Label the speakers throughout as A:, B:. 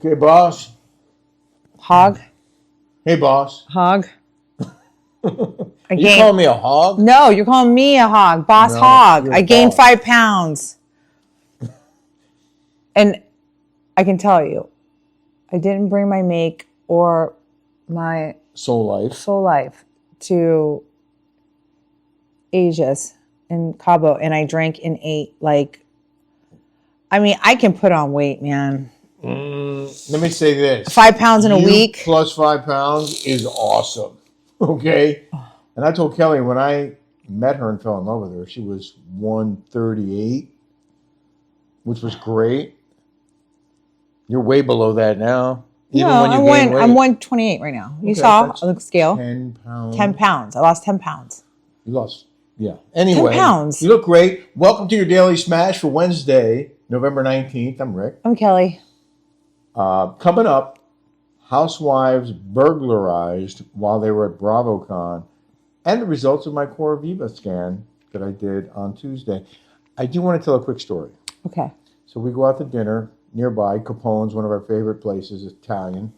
A: Okay, boss.
B: Hog.
A: Hey, boss.
B: Hog.
A: You calling me a hog?
B: No, you're calling me a hog. Boss
A: No,
B: hog.
A: you're
B: I gained
A: boss.
B: 5 pounds. And I can tell you, I didn't bring my make or my SOULLIFE to Asia's in Cabo, and I drank and ate I can put on weight, man.
A: Let me say this.
B: 5 pounds in a week.
A: Plus 5 pounds is awesome. Okay? And I told Kelly when I met her and fell in love with her, she was 138, which was great. You're way below that now.
B: Even when you gain weight. I'm 128 right now. You saw the scale.
A: 10 pounds.
B: 10 pounds. I lost 10 pounds.
A: You lost, yeah. Anyway,
B: 10 pounds.
A: You look great. Welcome to your Daily Smash for Wednesday, November 19th. I'm Rick.
B: I'm Kelly.
A: Coming up, Housewives burglarized while they were at BravoCon, and the results of my Coreviva scan that I did on Tuesday. I do want to tell a quick story.
B: Okay.
A: So we go out to dinner nearby. Capone's one of our favorite places, Italian.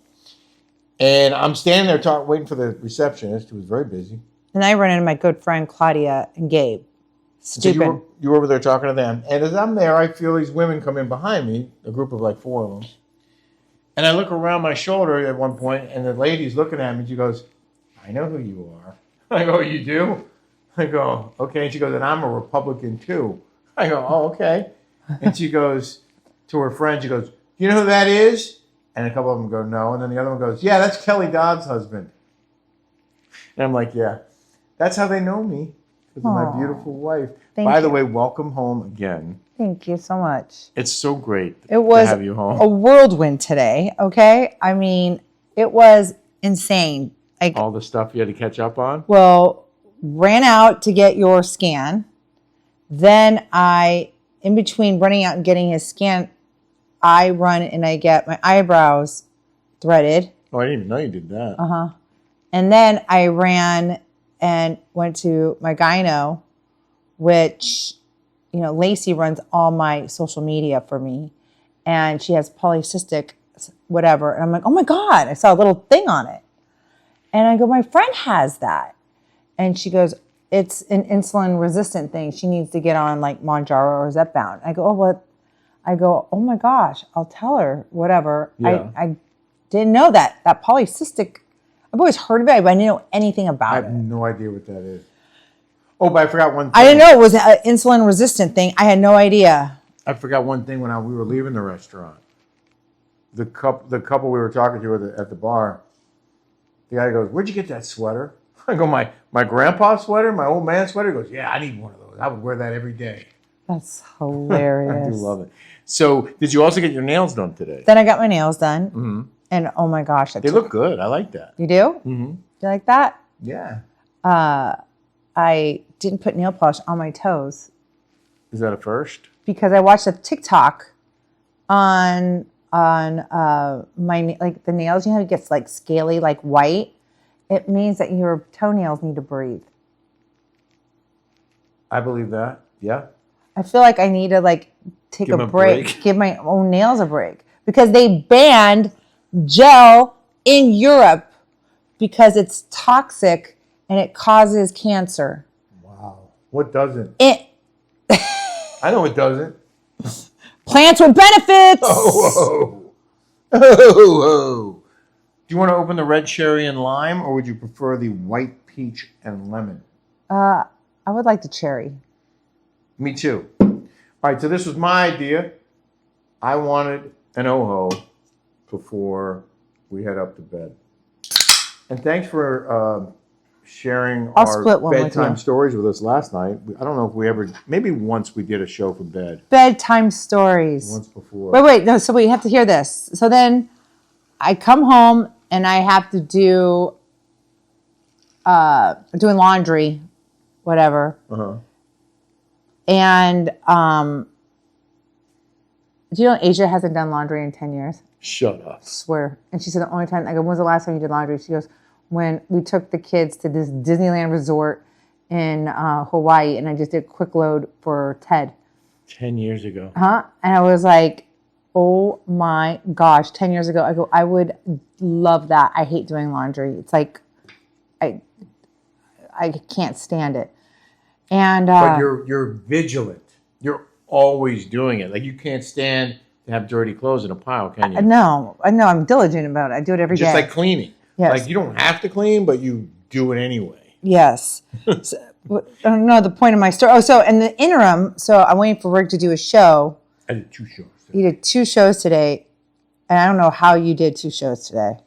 A: And I'm standing there waiting for the receptionist, who was very busy.
B: And I run into my good friend Claudia and Gabe. Stupid.
A: So you were over there talking to them. And as I'm there, I feel these women come in behind me, a group of like 4 of them. And I look around my shoulder at one point, and the lady's looking at me, and she goes, I know who you are. I go, you do? I go, okay. And she goes, and I'm a Republican too. I go, oh, okay. And she goes to her friend, she goes, you know who that is? And a couple of them go, no. And then the other one goes, yeah, that's Kelly Dodd's husband. And I'm like, yeah, that's how they know me, because of my beautiful wife. By the way, welcome home again.
B: Thank you so much.
A: It's so great
B: to have
A: you home.
B: A whirlwind today, okay? I mean, it was insane.
A: All the stuff you had to catch up on?
B: Well, ran out to get your scan. Then in between running out and getting his scan, I run and I get my eyebrows threaded.
A: Oh, I didn't even know you did that.
B: Uh-huh. And then I ran and went to my gyno, which, Lacey runs all my social media for me. And she has polycystic whatever. And I'm like, oh my God, I saw a little thing on it. And I go, my friend has that. And she goes, it's an insulin resistant thing. She needs to get on like Mounjaro or Zepbound. I go, oh, what? I go, oh my gosh, I'll tell her, whatever. Yeah. I didn't know that polycystic, I've always heard of it, but I didn't know anything about it.
A: I have no idea what that is. Oh, but I forgot one thing.
B: I didn't know it was an insulin resistant thing. I had no idea.
A: I forgot one thing when we were leaving the restaurant. The couple we were talking to at the bar, the guy goes, where'd you get that sweater? I go, my grandpa's sweater, my old man's sweater? He goes, yeah, I need one of those. I would wear that every day.
B: That's hilarious.
A: I do love it. So, did you also get your nails done today?
B: Then I got my nails done. Mm-hmm. And oh my gosh.
A: They look good. I like that.
B: You do? Mm-hmm. Do you like that?
A: Yeah.
B: I didn't put nail polish on my toes.
A: Is that a first?
B: Because I watched a TikTok on my, like the nails, it gets like scaly, like white. It means that your toenails need to breathe.
A: I believe that. Yeah.
B: I feel like I need to take a break, give my own nails a break, because they banned gel in Europe because it's toxic and it causes cancer.
A: Wow. What doesn't?
B: I
A: know it doesn't.
B: Plants with benefits.
A: Oh. Do you want to open the red cherry and lime, or would you prefer the white peach and lemon?
B: I would like the cherry.
A: Me too. All right, so this was my idea. I wanted an Oho before we head up to bed. And thanks for sharing our bedtime stories with us last night. I don't know if we ever, maybe once we did a show for bed.
B: Bedtime stories.
A: Once before.
B: Wait, no, so we have to hear this. So then I come home and I have to do, doing laundry, whatever. Uh-huh. And do you know Asia hasn't done laundry in 10 years?
A: Shut up.
B: I swear. And she said the only time, I go, when was the last time you did laundry? She goes, when we took the kids to this Disneyland resort in Hawaii, and I just did a quick load for Ted.
A: 10 years ago.
B: Huh? And I was like, oh my gosh, 10 years ago, I go, I would love that. I hate doing laundry. It's like, I can't stand it. And
A: but you're vigilant. You're always doing it. Like you can't stand to have dirty clothes in a pile, can you?
B: No, I'm diligent about it. I do it every day.
A: Just like cleaning.
B: Yes.
A: Like you don't have to clean, but you do it anyway.
B: Yes. So, I don't know the point of my story. Oh, so in the interim, so I'm waiting for Rick to do a show.
A: I did 2 shows.
B: You did 2 shows today, and I don't know how you did 2 shows today.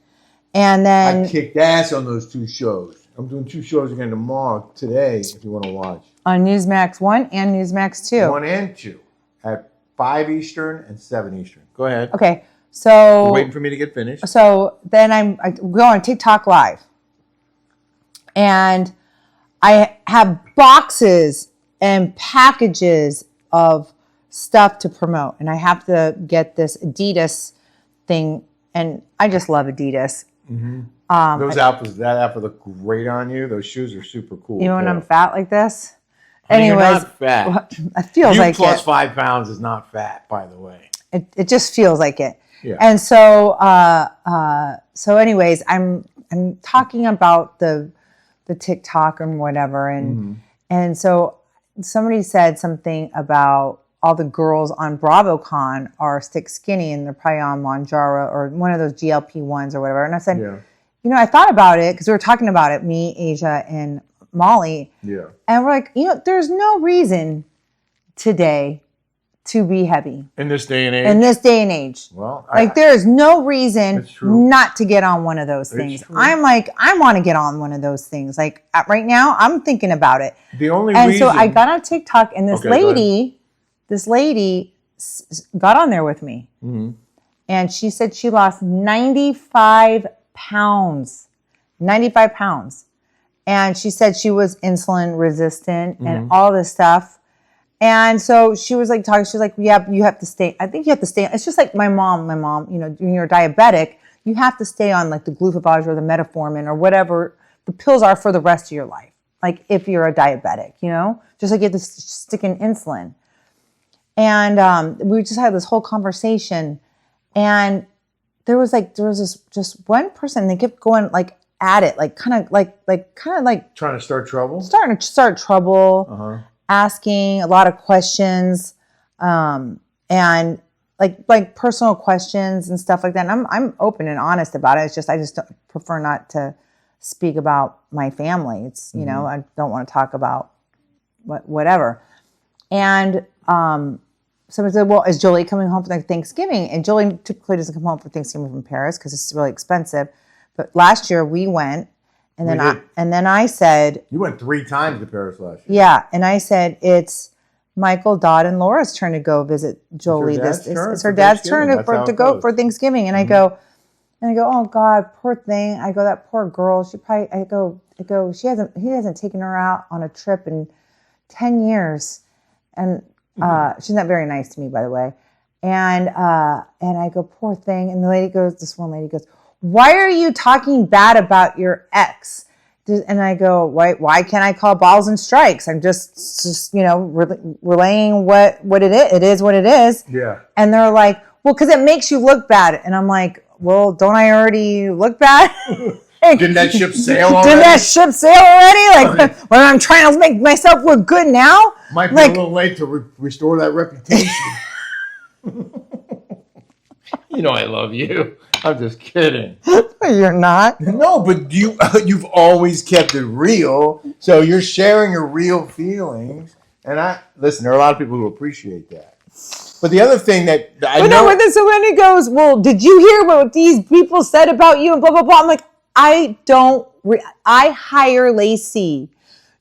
B: And then
A: I kicked ass on those 2 shows. I'm doing 2 shows again tomorrow, today, if you want to watch.
B: on Newsmax 1 and Newsmax 2.
A: 1 and 2 at 5 Eastern and 7 Eastern. Go ahead.
B: Okay, so
A: You're waiting for me to get finished.
B: So then I go on TikTok Live, and I have boxes and packages of stuff to promote, and I have to get this Adidas thing, and I just love Adidas.
A: Mm-hmm. Those outfits, that outfit look great on you. Those shoes are super cool.
B: Even when I'm fat like this.
A: Honey,
B: Anyways,
A: you're not fat.
B: It feels
A: you
B: like
A: plus
B: it.
A: 5 pounds is not fat, by the way.
B: It just feels like it.
A: Yeah.
B: And so anyways, I'm talking about the TikTok and whatever, and so somebody said something about all the girls on BravoCon are stick skinny and they're probably on Mounjaro or one of those GLP-1s or whatever. And I said, you know, I thought about it because we were talking about it, me, Asia, and Molly.
A: Yeah.
B: And we're like, you know, there's no reason today to be heavy.
A: In this day and age?
B: In this day and age.
A: Well,
B: like there is no reason not to get on one of those things. I'm like, I want to get on one of those things. Like right now, I'm thinking about it.
A: The only
B: and
A: reason...
B: so I got on TikTok, and this lady got on there with me. Mm-hmm. And she said she lost 95 pounds. 95 pounds. And she said she was insulin resistant and all this stuff. And so she was like talking, she was like, yeah, you have to stay. I think you have to stay. It's just like my mom, you know, when you're diabetic, you have to stay on like the glucophage or the metformin or whatever the pills are for the rest of your life. Like if you're a diabetic, you know, just like you have to stick in insulin. And we just had this whole conversation, and there was this just one person, they kept going like at it, like kind of like
A: trying to start trouble,
B: asking a lot of questions, and like personal questions and stuff like that. And I'm open and honest about it. It's just I just prefer not to speak about my family. It's you know, I don't want to talk about whatever. And somebody said, well, is Jolie coming home for Thanksgiving? And Jolie typically doesn't come home for Thanksgiving from Paris because it's really expensive. But last year we went, and then I said,
A: you went 3 times to Paris last year.
B: Yeah, and I said it's Michael, Dodd, and Laura's turn to go visit Jolie. It's her dad's turn to go for Thanksgiving, and I go, oh God, poor thing. I go, that poor girl. She probably. I go. He hasn't taken her out on a trip in 10 years, and she's not very nice to me, by the way. And I go, poor thing. And this one lady goes, why are you talking bad about your ex? And I go, why can't I call balls and strikes? I'm just you know, relaying what it is. It is what it is. Yeah. And they're like, well, because it makes you look bad. And I'm like, well, don't I already look bad?
A: Didn't that ship sail already?
B: Like, when I'm trying to make myself look good now?
A: Might be a little late to restore that reputation. You know I love you. I'm just kidding.
B: You're not.
A: No, but you've always kept it real. So you're sharing your real feelings. And listen, there are a lot of people who appreciate that. But the other thing that I know...
B: So when it goes, well, did you hear what these people said about you and blah, blah, blah? I'm like, I hire Lacey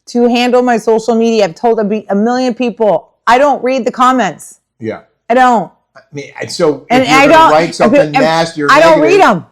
B: to handle my social media. I've told a million people, I don't read the comments.
A: Yeah.
B: I don't.
A: I mean, so if you're going to write something nasty or
B: I don't read them.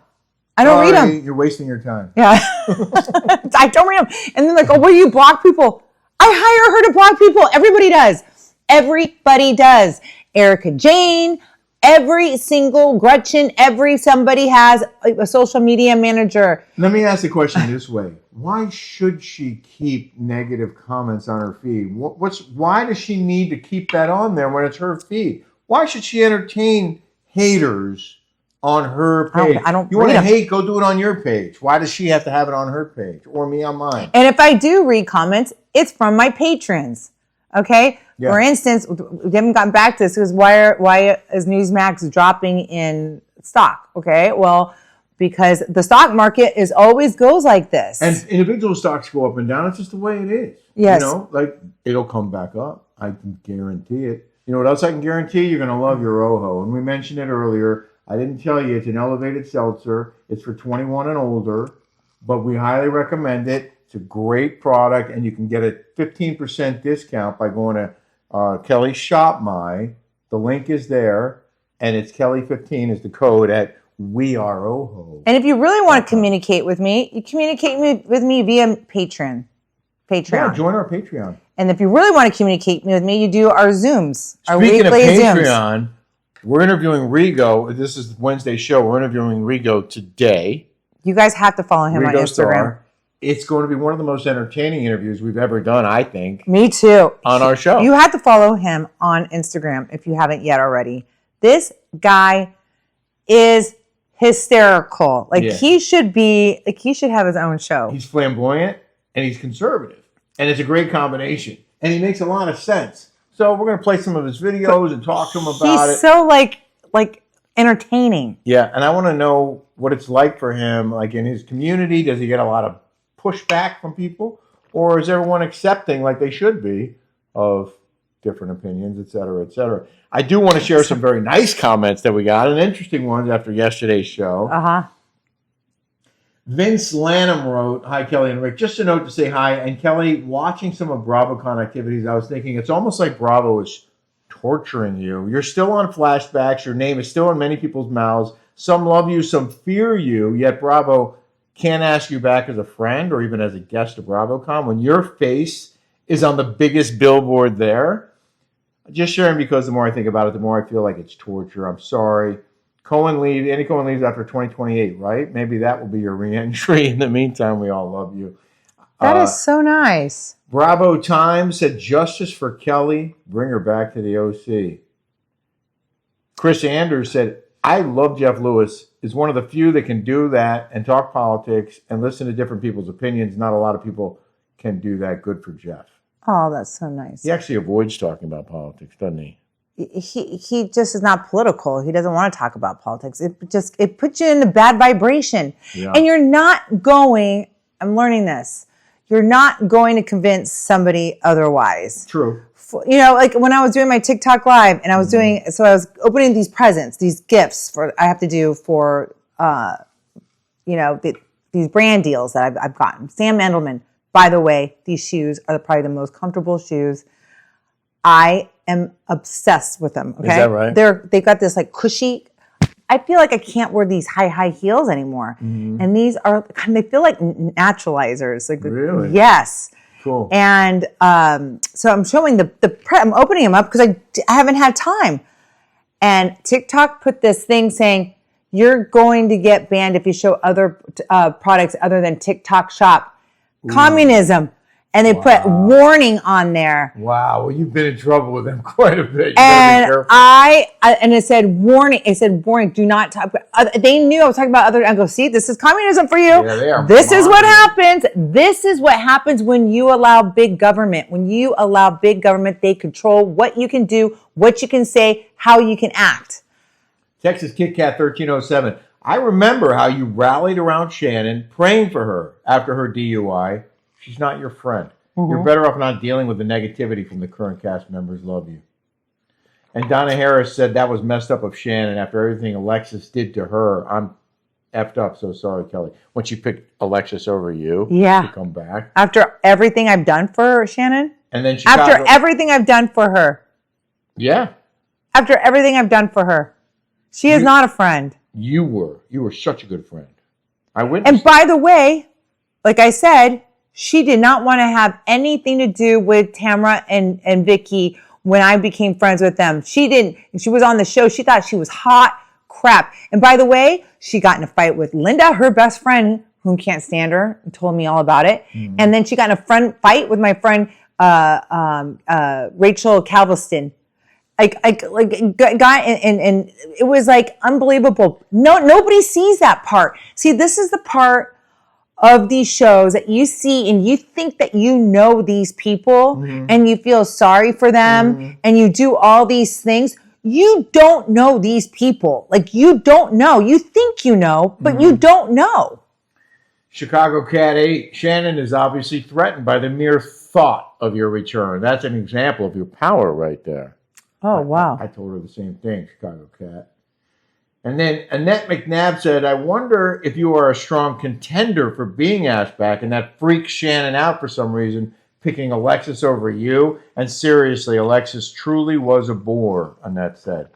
B: I don't read them.
A: You're wasting your time.
B: Yeah. I don't read them. And then like, oh, will you block people? I hire her to block people. Everybody does. Everybody does. Erica Jane, every single Gretchen, somebody has a social media manager.
A: Let me ask the question this way. Why should she keep negative comments on her feed? Why does she need to keep that on there when it's her feed? Why should she entertain haters on her page.
B: I don't
A: You want
B: read
A: to
B: 'em.
A: hate? Go do it on your page. Why does she have to have it on her page or me on mine?
B: And if I do read comments, it's from my patrons. Okay.
A: Yeah.
B: For instance, we haven't gotten back to this because why is Newsmax dropping in stock? Okay. Well, because the stock market always goes like this.
A: And individual stocks go up and down. It's just the way it is.
B: Yes.
A: You know, like it'll come back up. I can guarantee it. You know what else I can guarantee? You're going to love your Oho. And we mentioned it earlier. I didn't tell you it's an elevated seltzer. It's for 21 and older, but we highly recommend it. It's a great product, and you can get a 15% discount by going to Kelly Shop My. The link is there, and it's Kelly15 is the code at We Are Oho.
B: And if you really want to communicate with me, you communicate with me via Patreon.
A: Yeah, join our Patreon.
B: And if you really want to communicate with me, you do our Zooms, our
A: Speaking of
B: weekly
A: Patreon,
B: Zooms.
A: we're interviewing Rigo. This is Wednesday's show. We're interviewing Rigo today.
B: You guys have to follow him on
A: Rigo
B: Instagram.
A: Star. It's going to be one of the most entertaining interviews we've ever done, I think.
B: Me too.
A: On our show.
B: You have to follow him on Instagram if you haven't yet already. This guy is hysterical. He should have his own show.
A: He's flamboyant and he's conservative. And it's a great combination. And he makes a lot of sense. So we're going to play some of his videos and talk to him about it.
B: He's so like entertaining.
A: Yeah, and I want to know what it's like for him, like in his community. Does he get a lot of pushback from people? Or is everyone accepting, like they should be, of different opinions, et cetera, et cetera? I do want to share some very nice comments that we got, and interesting ones after yesterday's show.
B: Uh-huh.
A: Vince Lanham wrote, "Hi, Kelly and Rick. Just a note to say hi. And Kelly, watching some of BravoCon activities, I was thinking it's almost like Bravo is torturing you. You're still on flashbacks. Your name is still in many people's mouths. Some love you, some fear you, yet Bravo can't ask you back as a friend or even as a guest of BravoCon when your face is on the biggest billboard there. Just sharing because the more I think about it, the more I feel like it's torture. I'm sorry. Andy Cohen leaves after 2028, right? Maybe that will be your re-entry. In the meantime, we all love you."
B: That is so nice.
A: Bravo Times said, "Justice for Kelly. Bring her back to the OC." Chris Anders said, "I love Jeff Lewis. Is one of the few that can do that and talk politics and listen to different people's opinions. Not a lot of people can do that. Good for Jeff."
B: Oh, that's so nice.
A: He actually avoids talking about politics, doesn't he?
B: He just is not political. He doesn't want to talk about politics. It puts you in a bad vibration.
A: Yeah.
B: And you're not going, I'm learning this, you're not going to convince somebody otherwise.
A: True.
B: You know, like when I was doing my TikTok live and I was so I was opening these presents, these gifts I have to do for, these brand deals that I've gotten. Sam Endelman, by the way, these shoes are probably the most comfortable shoes. I am obsessed with them. Okay?
A: Is that right?
B: They got this like cushy. I feel like I can't wear these high heels anymore. Mm-hmm. And these they feel like naturalizers. Like,
A: really?
B: Yes.
A: Cool.
B: And so I'm showing I'm opening them up because I haven't had time. And TikTok put this thing saying, you're going to get banned if you show other products other than TikTok Shop. Ooh. Communism. And they put warning on there.
A: Wow. Well, you've been in trouble with them quite a bit. You
B: and and it said warning. It said warning. Do not talk. They knew I was talking about other. I go, see, this is communism for you.
A: Yeah, they are.
B: This is what happens. This is what happens when you allow big government. When you allow big government, they control what you can do, what you can say, how you can act.
A: Texas Kit Kat 1307. I remember how you rallied around Shannon, praying for her after her DUI. She's not your friend. Mm-hmm. You're better off not dealing with the negativity from the current cast members. Love you. And Donna Harris said that was messed up of Shannon after everything Alexis did to her. I'm effed up. So sorry, Kelly. When she picked Alexis over you to come back.
B: After everything I've done for her, Shannon?
A: And then
B: after everything I've done for her.
A: Yeah.
B: After everything I've done for her. She is not a friend. You
A: were such a good friend. I witnessed.
B: And by the way, like I said, she did not want to have anything to do with Tamara and Vicky when I became friends with them. She didn't. She was on the show. She thought she was hot crap. And by the way, she got in a fight with Linda, her best friend, who can't stand her, and told me all about it. Mm-hmm. And then she got in a fight with my friend Rachel Calveston. guy, and it was like unbelievable. Nobody sees that part. See, this is the part of these shows that you see and you think that you know these people and you feel sorry for them and you do all these things. You don't know these people. Like, you don't know. You think you know, but you don't know.
A: Chicago Cat 8, Shannon is obviously threatened by the mere thought of your return. That's an example of your power right there.
B: Oh, wow.
A: I told her the same thing, Chicago Cat. And then Annette McNabb said, I wonder if you are a strong contender for being asked back, and that freaks Shannon out for some reason, picking Alexis over you. And seriously, Alexis truly was a bore, Annette said.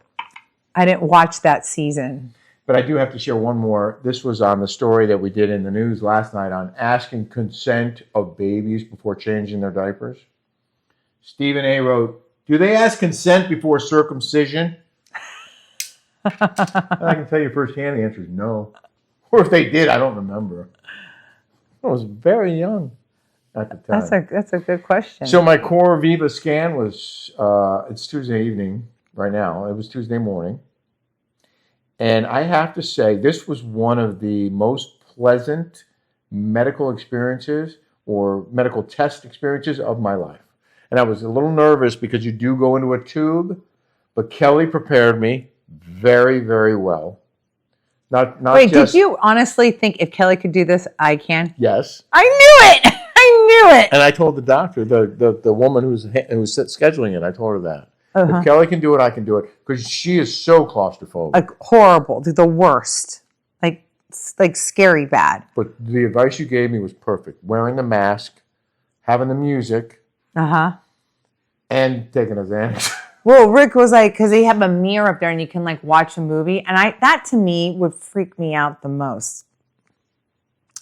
B: I didn't watch that season.
A: But I do have to share one more. This was on the story that we did in the news last night on asking consent of babies before changing their diapers. Stephen A. wrote, do they ask consent before circumcision? I can tell you firsthand the answer is no. Or if they did, I don't remember. I was very young at the time.
B: That's a good question.
A: So my Coreviva scan was, it's Tuesday evening right now. It was Tuesday morning. And I have to say, this was one of the most pleasant medical experiences or medical test experiences of my life. And I was a little nervous because you do go into a tube, but Kelly prepared me very, very well.
B: Wait, did you honestly think if Kelly could do this, I can?
A: Yes.
B: I knew it. I knew it.
A: And I told the doctor, the woman who's scheduling it, I told her that. If Kelly can do it, I can do it. Because she is so claustrophobic.
B: Like, horrible. The worst. Like scary bad.
A: But the advice you gave me was perfect. Wearing the mask, having the music. And taking a Xanax.
B: Well, Rick was like, because they have a mirror up there and you can like watch a movie. And that to me would freak me out the most.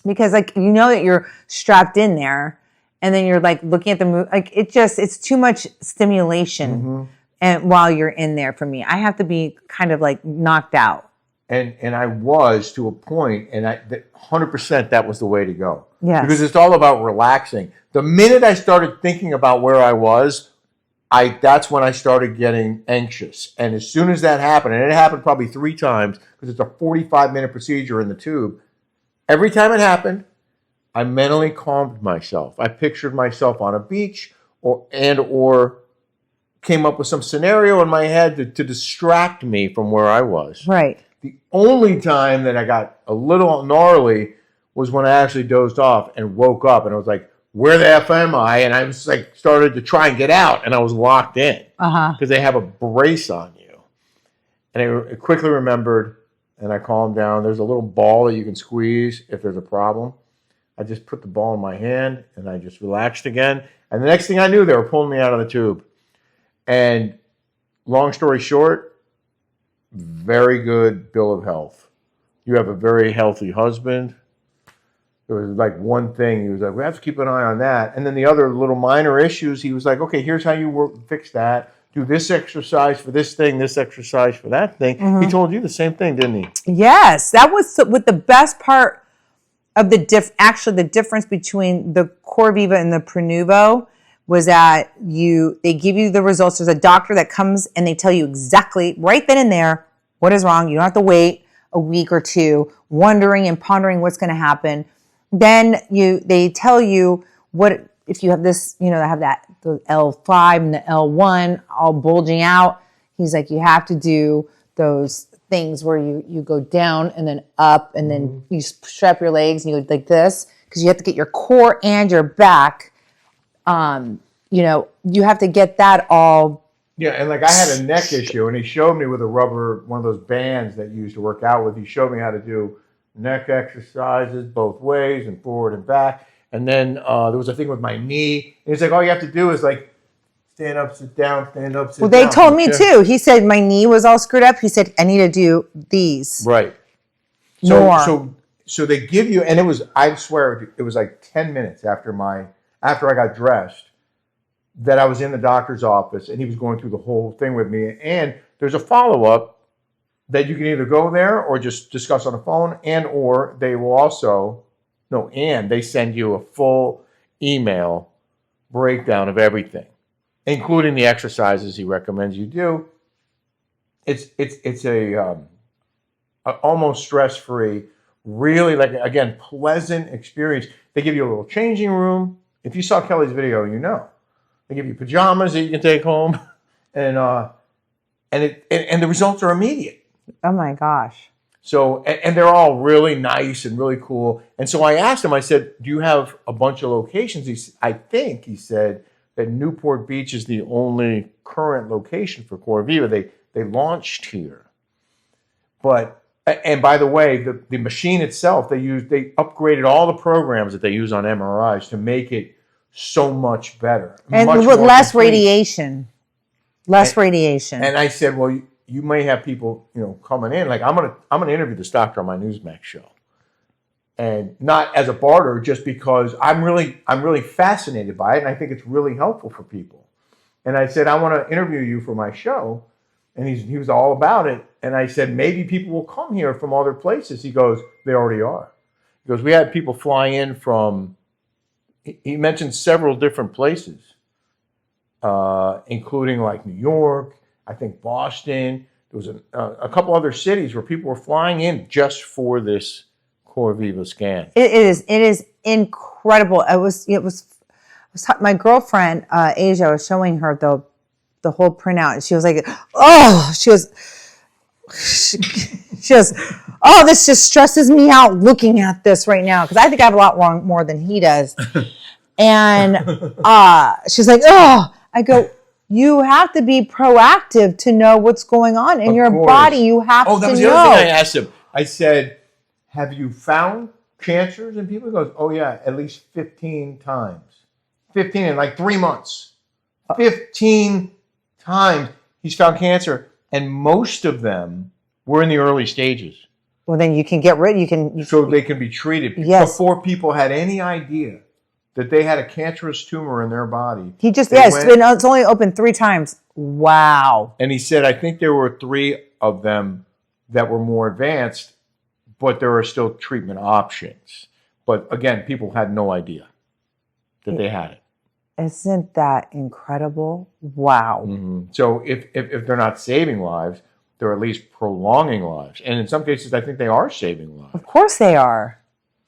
B: Because like, you know that you're strapped in there and then you're like looking at the movie. Like, it's too much stimulation. And while you're in there for me, I have to be kind of like knocked out.
A: And I was to a point, and 100% that was the way to go.
B: Yes.
A: Because it's all about relaxing. The minute I started thinking about where I was, that's when I started getting anxious. And as soon as that happened, and it happened probably 3 times, because it's a 45-minute procedure in the tube, every time it happened, I mentally calmed myself. I pictured myself on a beach or came up with some scenario in my head to distract me from where I was.
B: Right.
A: The only time that I got a little gnarly was when I actually dozed off and woke up, and I was like, where the F am I? And I was like, started to try and get out, and I was locked in because they have a brace on you. And I quickly remembered, and I calmed down. There's a little ball that you can squeeze if there's a problem. I just put the ball in my hand, and I just relaxed again. And the next thing I knew, they were pulling me out of the tube. And long story short, very good bill of health. You have a very healthy husband. There was like one thing, he was like, we have to keep an eye on that. And then the other little minor issues, he was like, okay, here's how you fix that. Do this exercise for this thing, this exercise for that thing. He told you the same thing, didn't he?
B: Yes, that was with the best part of the difference between the Coreviva and the Prenuvo was that they give you the results. There's a doctor that comes and they tell you exactly right then and there what is wrong. You don't have to wait a week or two wondering and pondering what's going to happen. Then they tell you what if you have this, have that the L5 and the L1 all bulging out. He's like, you have to do those things where you go down and then up and then you strap your legs and you go like this because you have to get your core and your back. You have to get that all.
A: Yeah, and like I had a neck issue, and he showed me with a rubber, one of those bands that you used to work out with. He showed me how to do neck exercises both ways and forward and back. And then there was a thing with my knee. And he's like, all you have to do is like stand up, sit down, stand up, sit down.
B: Well, they told me too. He said my knee was all screwed up. He said I need to do these.
A: Right. So they give you, and it was, I swear, it was like 10 minutes after I got dressed that I was in the doctor's office, and he was going through the whole thing with me. And there's a follow-up that you can either go there or just discuss on the phone, or they will also, they send you a full email breakdown of everything. including the exercises he recommends you do. It's a almost stress-free, really, like, again, pleasant experience. They give you a little changing room. If you saw Kelly's video, you know. They give you pajamas that you can take home, and the results are immediate.
B: Oh my gosh.
A: So, and they're all really nice and really cool. And so I asked him, I said, do you have a bunch of locations? I think he said that Newport Beach is the only current location for Coreviva. They launched here. But, and by the way, the machine itself, they upgraded all the programs that they use on MRIs to make it so much better.
B: And
A: much
B: with less
A: complete.
B: radiation. Less radiation.
A: And I said, well, you may have people, coming in. Like, I'm gonna interview this doctor on my Newsmax show, and not as a barter, just because I'm really fascinated by it, and I think it's really helpful for people. And I said, I want to interview you for my show, and he was all about it. And I said, maybe people will come here from other places. He goes, they already are. He goes, we had people fly in from. He mentioned several different places, including like New York. I think Boston. There was a couple other cities where people were flying in just for this Coreviva scan.
B: It is incredible. It was my girlfriend Asia. I was showing her the whole printout, and she was like, "Oh," she goes, "Oh, this just stresses me out looking at this right now because I think I have a lot more than he does." And she's like, "Oh," I go, you have to be proactive to know what's going on in your body. You have to know. Oh, that was the other thing
A: I asked him. I said, have you found cancers in people? He goes, oh, yeah, at least 15 times. 15 in like 3 months. 15 times he's found cancer, and most of them were in the early stages.
B: Well, then you can get rid.
A: So they can be treated before people had any idea that they had a cancerous tumor in their body.
B: It's only open 3 times. Wow.
A: And he said, I think there were 3 of them that were more advanced, but there are still treatment options. But again, people had no idea that they had it.
B: Isn't that incredible? Wow.
A: Mm-hmm. So if they're not saving lives, they're at least prolonging lives. And in some cases, I think they are saving lives.
B: Of course they are.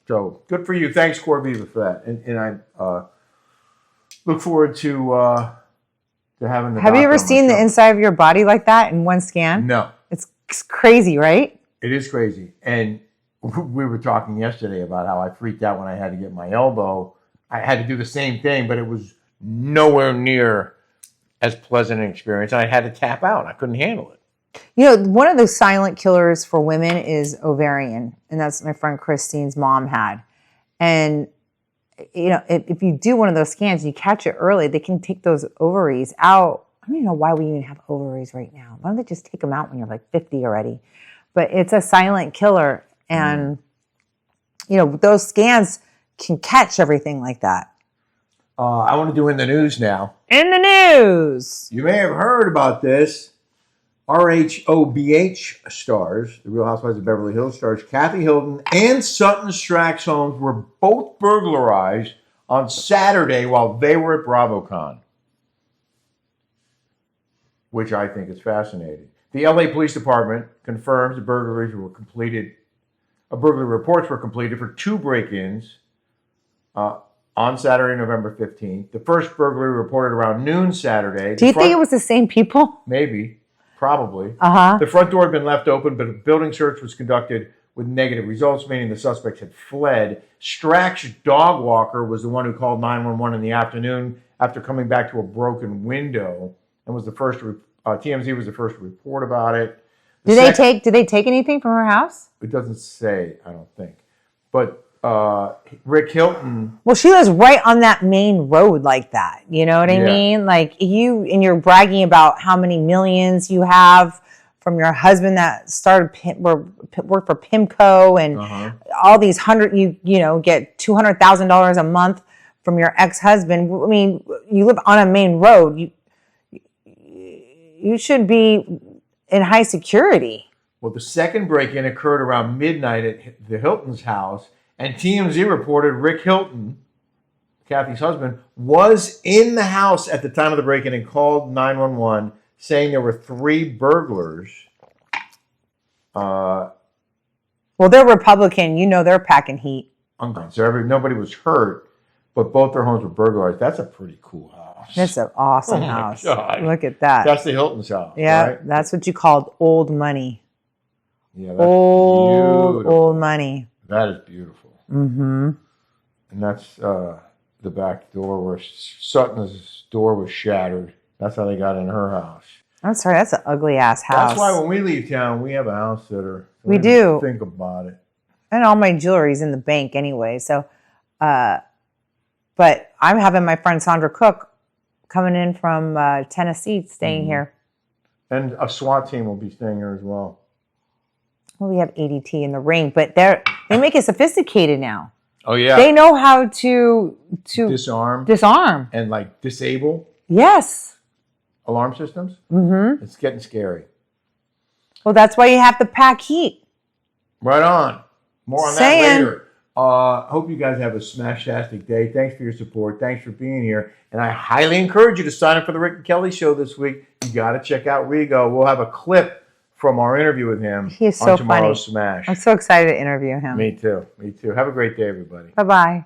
A: So good for you. Thanks, Coreviva, for that. And I look forward to having the.
B: Have you ever seen the inside of your body like that in one scan?
A: No.
B: It's crazy, right?
A: It is crazy. And we were talking yesterday about how I freaked out when I had to get my elbow. I had to do the same thing, but it was nowhere near as pleasant an experience. I had to tap out. I couldn't handle it.
B: One of the silent killers for women is ovarian, and that's my friend Christine's mom had. And if you do one of those scans, you catch it early, they can take those ovaries out. I don't even know why we even have ovaries right now. Why don't they just take them out when you're like 50 already? But it's a silent killer, and those scans can catch everything like that.
A: I want to do in the news now.
B: In the news,
A: you may have heard about this. RHOBH stars, the Real Housewives of Beverly Hills stars, Kathy Hilton and Sutton Strack's homes were both burglarized on Saturday while they were at BravoCon, which I think is fascinating. The LA Police Department confirms the burglaries were completed. Burglary reports were completed for 2 break-ins on Saturday, November 15th. The first burglary reported around noon Saturday.
B: Do you think it was the same people?
A: Maybe. Probably.
B: Uh-huh.
A: The front door had been left open, but a building search was conducted with negative results, meaning the suspects had fled. Strack's dog walker was the one who called 911 in the afternoon after coming back to a broken window, and was the first. TMZ was the first to report about it.
B: Did they take anything from her house?
A: It doesn't say, I don't think. But Rick Hilton.
B: Well, she lives right on that main road like that. You know what I mean? Like you're bragging about how many millions you have from your husband that worked for Pimco and all these you get $200,000 a month from your ex-husband. I mean, you live on a main road. You should be in high security.
A: Well, the second break-in occurred around midnight at the Hilton's house. And TMZ reported Rick Hilton Kathy's husband, was in the house at the time of the break-in and called 911 saying there were 3 burglars.
B: Well, they're Republican. You know they're packing heat.
A: So nobody was hurt, but both their homes were burglarized. That's a pretty cool house.
B: That's an awesome house.
A: God.
B: Look at that.
A: That's the Hilton's house.
B: Yeah,
A: right?
B: that's what you called old money.
A: Yeah, that's
B: old money.
A: That is beautiful.
B: Mm-hmm.
A: And that's the back door where Sutton's door was shattered. That's how they got in her house.
B: I'm sorry, that's an ugly ass house.
A: That's why when we leave town, we have a house sitter. So
B: we do.
A: Think about it.
B: And all my jewelry's in the bank anyway. So, but I'm having my friend Sandra Cook coming in from Tennessee, staying here.
A: And a SWAT team will be staying here as well.
B: Well, we have ADT in the ring, but they make it sophisticated now.
A: Oh yeah.
B: They know how to disarm
A: and like disable.
B: Yes.
A: Alarm systems.
B: Mm-hmm.
A: It's getting scary.
B: Well, that's why you have to pack heat.
A: Right on. More on that later. Hope you guys have a smash-tastic day. Thanks for your support. Thanks for being here. And I highly encourage you to sign up for the Rick and Kelly Show this week. You got to check out Rigo. We'll have a clip from our interview with him
B: He's so
A: on tomorrow's
B: funny.
A: Smash.
B: I'm so excited to interview him.
A: Me too. Me too. Have a great day, everybody.
B: Bye-bye.